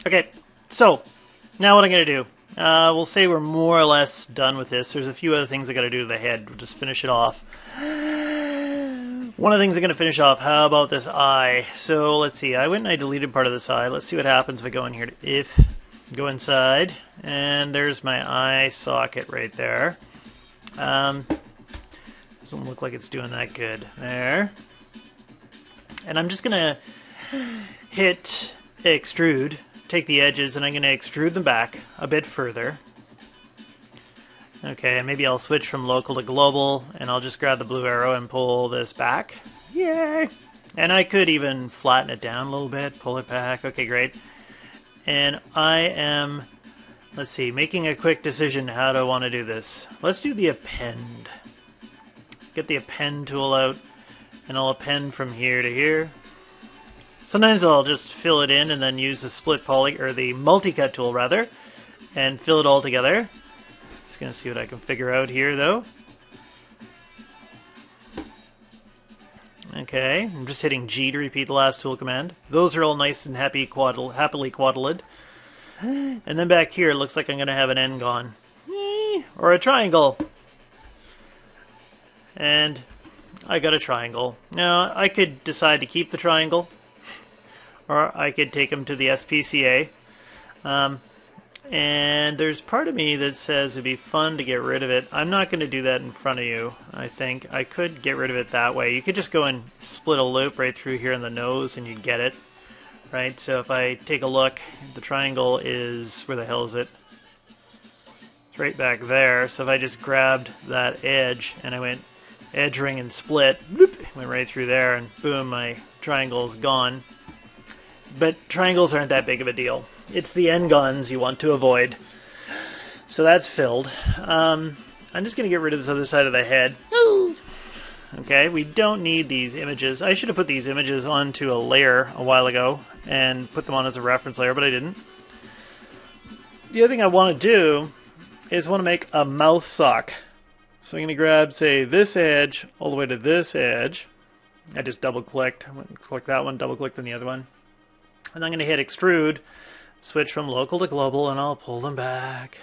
Okay, so now what I'm going to do, we'll say we're more or less done with this. There's a few other things I got to do to the head. We'll just finish it off. One of the things I'm going to finish off, how about this eye? So let's see, I went and I deleted part of this eye. Let's see what happens if I go in here to if, go inside, and there's my eye socket right there. Doesn't look like it's doing that good there. And I'm just going to hit extrude, take the edges, and I'm going to extrude them back a bit further. Okay, and maybe I'll switch from local to global, and I'll just grab the blue arrow and pull this back. Yay! And I could even flatten it down a little bit, pull it back. Okay, great. And I am, let's see, making a quick decision how do I want to do this. Let's do the append. Get the append tool out, and I'll append from here to here. Sometimes I'll just fill it in and then use the split poly, or the multi-cut tool rather, and fill it all together. Just gonna see what I can figure out here though. Okay, I'm just hitting G to repeat the last tool command. Those are all nice and happily quadrilled. And then back here it looks like I'm gonna have an n-gon. Or a triangle. And I got a triangle. Now I could decide to keep the triangle, or I could take them to the SPCA. And there's part of me that says it'd be fun to get rid of it. I'm not going to do that in front of you, I think. I could get rid of it that way. You could just go and split a loop right through here in the nose and you'd get it. Right, so if I take a look, the triangle is, where the hell is it? It's right back there. So if I just grabbed that edge and I went edge ring and split, whoop, went right through there, and boom, my triangle's gone. But triangles aren't that big of a deal. It's the n-gons you want to avoid. So that's filled. I'm just going to get rid of this other side of the head. Okay, we don't need these images. I should have put these images onto a layer a while ago and put them on as a reference layer, but I didn't. The other thing I want to do is want to make a mouth sock. So I'm going to grab, say, this edge all the way to this edge. I just double-clicked. I went and clicked that one, double-clicked on the other one. And I'm going to hit extrude, switch from local to global, and I'll pull them back.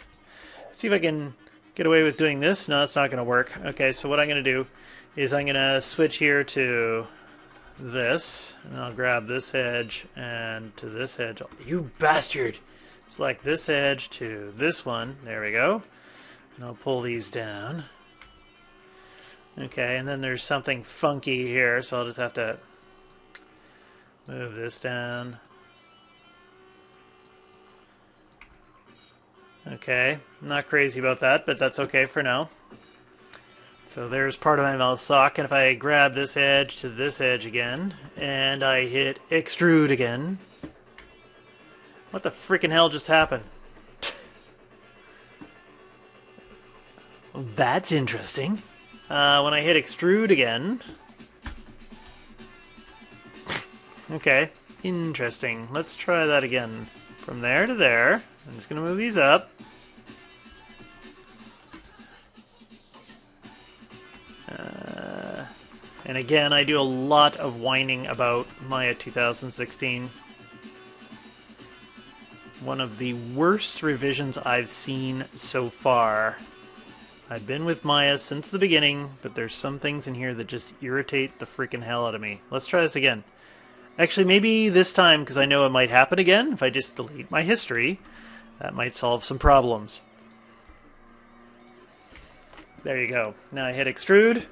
See if I can get away with doing this. No, it's not going to work. Okay, so what I'm going to do is I'm going to switch here to this, and I'll grab this edge and to this edge. You bastard! Select this edge to this one. There we go. And I'll pull these down. Okay, and then there's something funky here, so I'll just have to move this down. Okay, not crazy about that, but that's okay for now. So there's part of my mouth sock, and if I grab this edge to this edge again, and I hit extrude again, what the freaking hell just happened? That's interesting. When I hit extrude again, okay, interesting. Let's try that again. From there to there. I'm just going to move these up. And again, I do a lot of whining about Maya 2016. One of the worst revisions I've seen so far. I've been with Maya since the beginning, but there's some things in here that just irritate the freaking hell out of me. Let's try this again. Actually, maybe this time, because I know it might happen again, if I just delete my history, that might solve some problems. There you go. Now I hit extrude.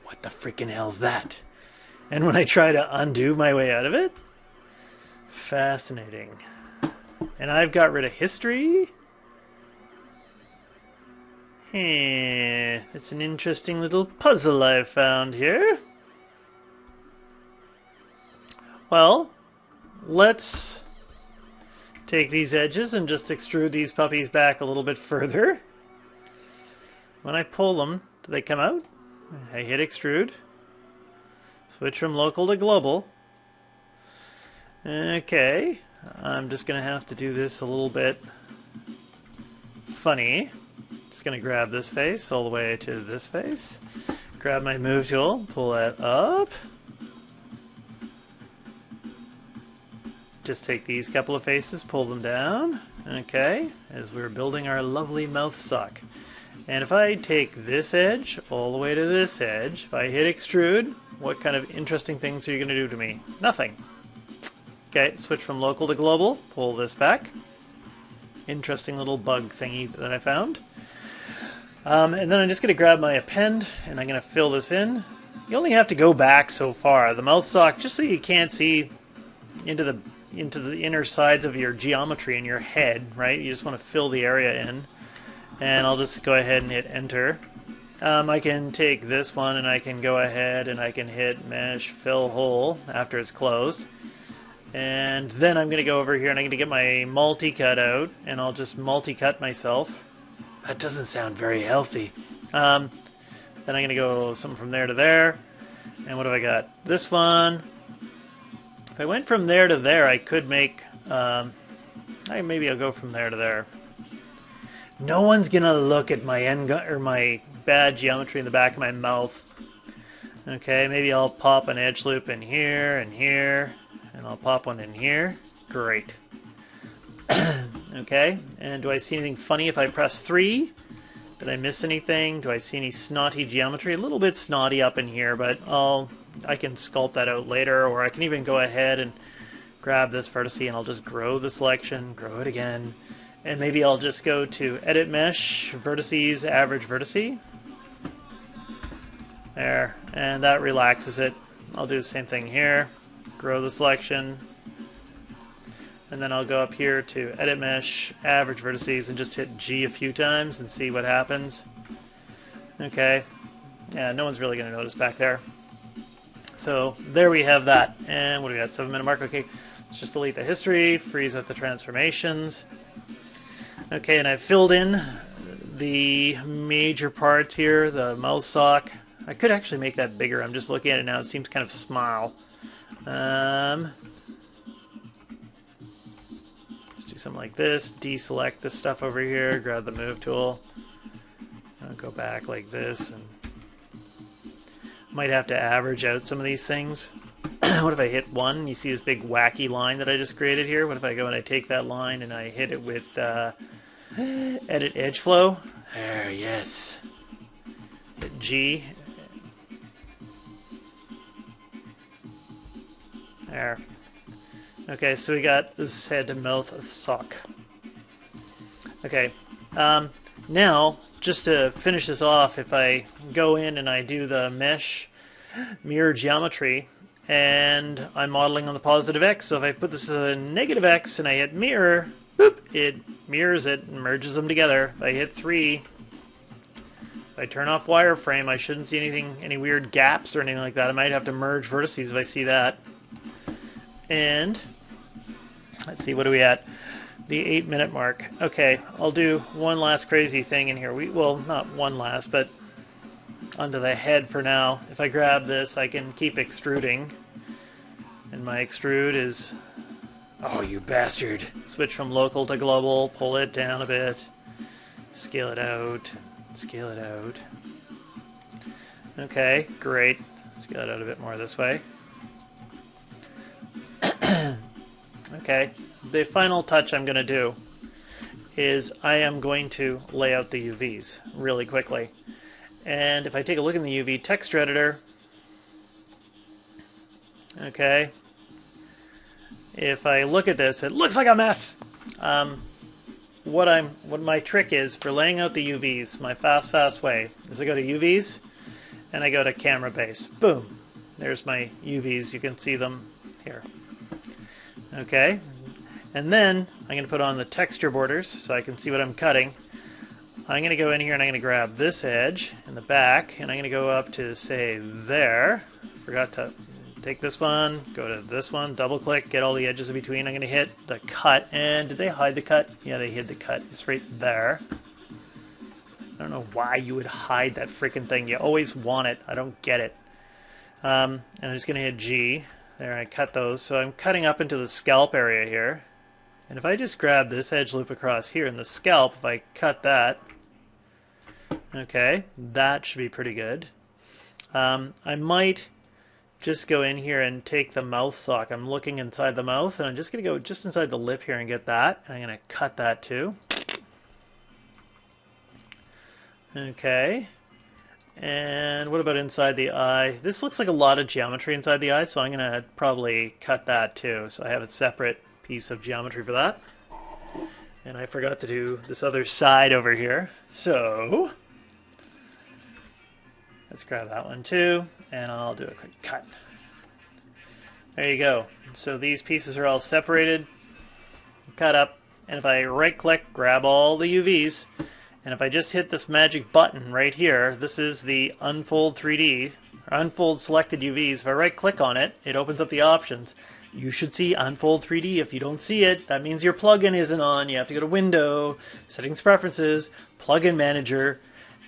What the freaking hell's that? And when I try to undo my way out of it, fascinating. And I've got rid of history. It's an interesting little puzzle I've found here. Well, let's take these edges and just extrude these puppies back a little bit further. When I pull them, do they come out? I hit extrude. Switch from local to global. Okay, I'm just going to have to do this a little bit funny. Just going to grab this face all the way to this face. Grab my move tool, pull that up. just take these couple of faces, pull them down, okay, as we're building our lovely mouth sock. And if I take this edge all the way to this edge, if I hit extrude, what kind of interesting things are you going to do to me? Nothing. Okay, switch from local to global, pull this back. Interesting little bug thingy that I found. And then I'm just going to grab my append, and I'm going to fill this in. You only have to go back so far. The mouth sock, just so you can't see into the inner sides of your geometry in your head, right? You just want to fill the area in. And I'll just go ahead and hit enter. I can take this one and I can go ahead and I can hit mesh fill hole after it's closed. And then I'm going to go over here and I'm going to get my multi-cut out, and I'll just multi-cut myself. That doesn't sound very healthy. Then I'm going to go something from there to there. And what have I got? This one. If I went from there to there, I could make... maybe I'll go from there to there. No one's going to look at my my bad geometry in the back of my mouth. Okay, maybe I'll pop an edge loop in here and here. And I'll pop one in here. Great. Okay, and do I see anything funny if I press 3? Did I miss anything? Do I see any snotty geometry? A little bit snotty up in here, but I can sculpt that out later, or I can even go ahead and grab this vertex and I'll just grow the selection, grow it again, and maybe I'll just go to Edit Mesh, Vertices, Average Vertice. There, and that relaxes it. I'll do the same thing here, grow the selection, and then I'll go up here to Edit Mesh, Average Vertices, and just hit G a few times and see what happens. Okay, yeah, no one's really going to notice back there. So there we have that. And what do we got? 7-minute mark. Okay, let's just delete the history, freeze out the transformations. Okay, and I've filled in the major parts here, the mouth sock. I could actually make that bigger. I'm just looking at it now. It seems kind of small. Let's do something like this. Deselect this stuff over here. Grab the move tool. I'll go back like this, and might have to average out some of these things. What if I hit 1? You see this big wacky line that I just created here? What if I go and I take that line and I hit it with Edit Edge Flow? There, yes. Hit G. There. Okay, so we got this head to mouth sock. Okay, now, just to finish this off, if I go in and I do the mesh mirror geometry, and I'm modeling on the positive X, so if I put this as a negative X and I hit mirror, boop, it mirrors it and merges them together. If I hit 3, if I turn off wireframe, I shouldn't see anything, any weird gaps or anything like that. I might have to merge vertices if I see that. And let's see, what are we at? The 8-minute mark. Okay, I'll do one last crazy thing in here. Well, not one last, but onto the head for now. If I grab this, I can keep extruding. And my extrude is... Oh, you bastard. Switch from local to global, pull it down a bit, scale it out, scale it out. Okay, great. Scale it out a bit more this way. Okay, the final touch I'm going to do is I am going to lay out the UVs really quickly. And if I take a look in the UV texture editor, okay, if I look at this, it looks like a mess. What my trick is for laying out the UVs, my fast way, is I go to UVs and I go to camera based. Boom, there's my UVs. You can see them here. Okay, and then I'm going to put on the texture borders so I can see what I'm cutting. I'm going to go in here and I'm going to grab this edge in the back, and I'm going to go up to, say, there. Forgot to take this one, go to this one, double click, get all the edges in between. I'm going to hit the cut, and did they hide the cut? Yeah, they hid the cut. It's right there. I don't know why you would hide that freaking thing. You always want it. I don't get it. And I'm just going to hit G. There, I cut those. So I'm cutting up into the scalp area here. And if I just grab this edge loop across here in the scalp, if I cut that, okay, that should be pretty good. I might just go in here and take the mouth sock. I'm looking inside the mouth, and I'm just going to go just inside the lip here and get that. And I'm going to cut that too. Okay. And what about inside the eye? This looks like a lot of geometry inside the eye, so I'm going to probably cut that too. So I have a separate piece of geometry for that. And I forgot to do this other side over here. So let's grab that one too, and I'll do a quick cut. There you go. So these pieces are all separated, cut up, and if I right-click, grab all the UVs, and if I just hit this magic button right here, this is the Unfold 3D, or Unfold Selected UVs. If I right-click on it, it opens up the options. You should see Unfold 3D. If you don't see it, that means your plugin isn't on. You have to go to Window, Settings Preferences, Plugin Manager,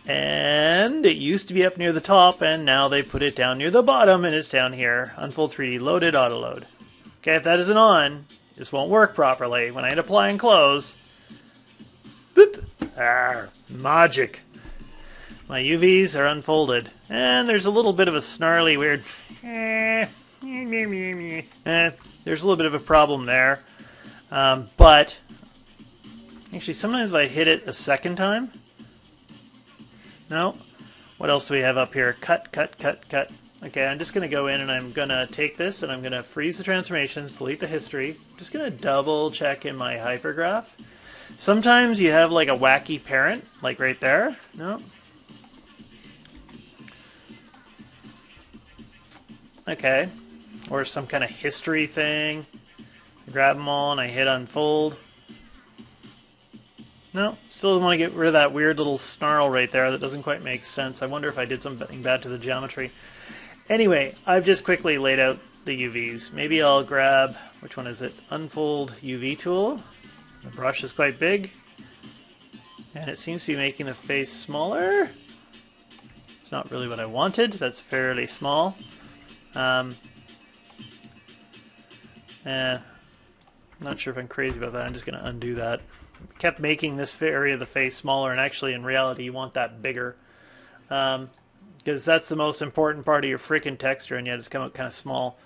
and it used to be up near the top, and now they put it down near the bottom, and it's down here. Unfold 3D, Loaded, Auto Load. Okay, if that isn't on, this won't work properly. When I hit Apply and Close, boop, magic. My UVs are unfolded, and there's a little bit of a snarly, weird, there's a little bit of a problem there, but actually sometimes if I hit it a second time, no, what else do we have up here? Cut, cut, cut, cut. Okay, I'm just going to go in and I'm going to take this and I'm going to freeze the transformations, delete the history. I'm just going to double check in my hypergraph. Sometimes you have like a wacky parent, like right there. No. Okay. Or some kind of history thing. I grab them all and I hit unfold. No, still want to get rid of that weird little snarl right there that doesn't quite make sense. I wonder if I did something bad to the geometry. Anyway, I've just quickly laid out the UVs. Maybe I'll grab, which one is it? Unfold UV tool. The brush is quite big. And it seems to be making the face smaller. It's not really what I wanted. That's fairly small. I'm not sure if I'm crazy about that. I'm just going to undo that. Kept making this area of the face smaller, and actually in reality you want that bigger. Because that's the most important part of your freaking texture, and yet it's come out kind of small.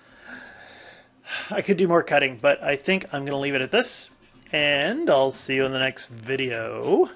I could do more cutting, but I think I'm going to leave it at this, and I'll see you in the next video.